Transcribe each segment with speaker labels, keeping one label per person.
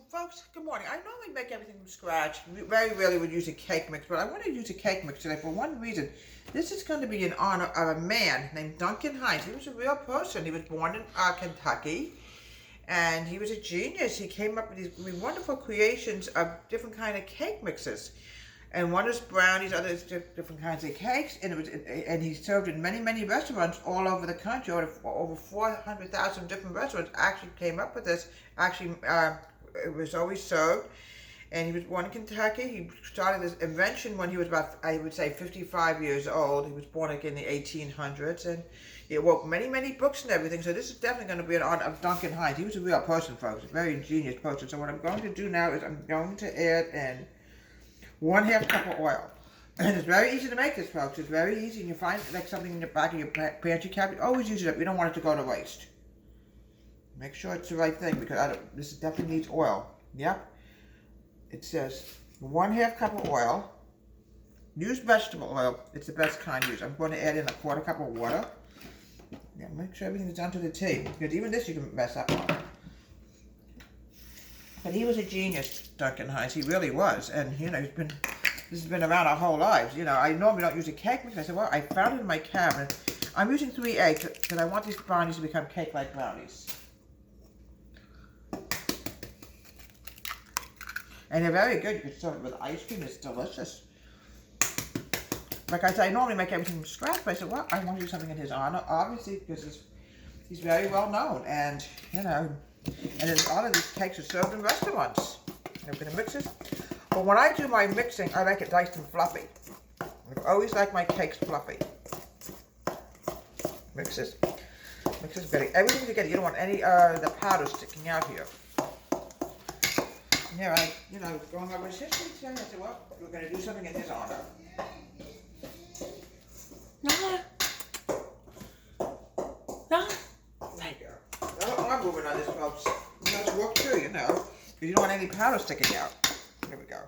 Speaker 1: Folks, good morning. I normally make everything from scratch. Very rarely would use a cake mix, but I want to use a cake mix today for one reason. This is going to be in honor of a man named Duncan Hines. He was a real person. He was born in Kentucky, and he was a genius. He came up with these wonderful creations of different kind of cake mixes. And one is brownies, other is different kinds of cakes, and he served in many restaurants all over the country. Over 400,000 different restaurants actually came up with this. Actually, it was always served. And he was born in Kentucky. He started this invention when he was about, I would say, 55 years old. He was born like in the 1800s, and he wrote many books and everything. So this is definitely going to be an honor of Duncan Hines. He was a real person, folks, a very ingenious person. So what I'm going to do now is I'm going to add in 1/2 cup of oil. And it's very easy to make this, folks. It's very easy. And you find like something in the back of your pantry cabinet, always use it up. You don't want it to go to waste. Make sure it's the right thing, because this definitely needs oil. Yep. It says 1/2 cup of oil. Use vegetable oil. It's the best kind to use. I'm going to add in 1/4 cup of water. Yeah, make sure everything is done to the T, because even this you can mess up on. But he was a genius, Duncan Hines. He really was. And, you know, this has been around our whole lives. You know, I normally don't use a cake mix. I said, well, I found it in my cabinet. I'm using 3 eggs because I want these brownies to become cake-like brownies. And they're very good. You can serve it with ice cream. It's delicious. Like I said, I normally make everything from scratch, but I said, well, I want to do something in his honor, obviously, because he's very well known. And, you know, and a lot of these cakes are served in restaurants. I'm going to mix this. But when I do my mixing, I like it nice and fluffy. I always like my cakes fluffy. Mix this. Mix this good. Everything together. You don't want any the powder sticking out here. Yeah, you know, going over his history today, I said, well, we're going to do something in his honor.
Speaker 2: No.
Speaker 1: There you go. No arm moving on this, folks. You know, it's work too, you know, because you don't want any powder sticking out. Here we go.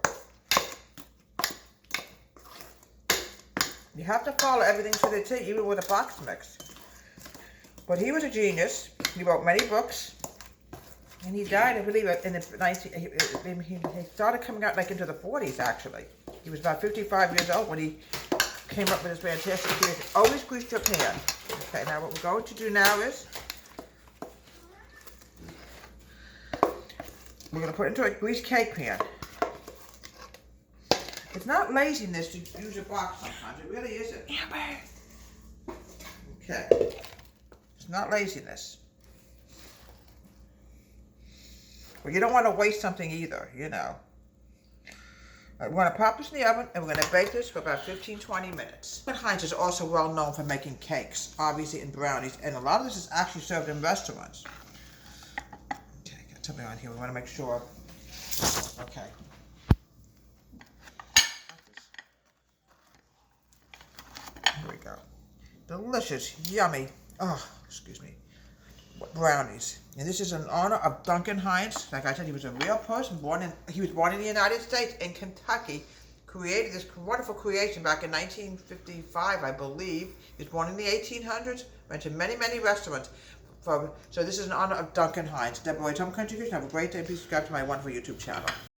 Speaker 1: You have to follow everything to the T, even with a box mix. But he was a genius. He wrote many books. And he died, I believe, in the he started coming out like into the 40s, actually. He was about 55 years old when he came up with this fantastic creation. Always grease your pan. Okay, now what we're going to do now is we're going to put it into a greased cake pan. It's not laziness to use a box sometimes. It really isn't. Okay. It's not laziness. But you don't want to waste something either, you know. We're going to pop this in the oven, and we're going to bake this for about 15-20 minutes. Hines is also well known for making cakes, obviously, and brownies, and a lot of this is actually served in restaurants. Okay, got something on here. We want to make sure. Okay. Here we go. Delicious, yummy. Oh, excuse me. Brownies. And this is in honor of Duncan Hines. Like I said, he was a real person. He was born in the United States, in Kentucky. Created this wonderful creation back in 1955, I believe. He was born in the 1800s. Went to many restaurants. So this is in honor of Duncan Hines. Deborah, Home Country Kitchen. Have a great day. Please subscribe to my wonderful YouTube channel.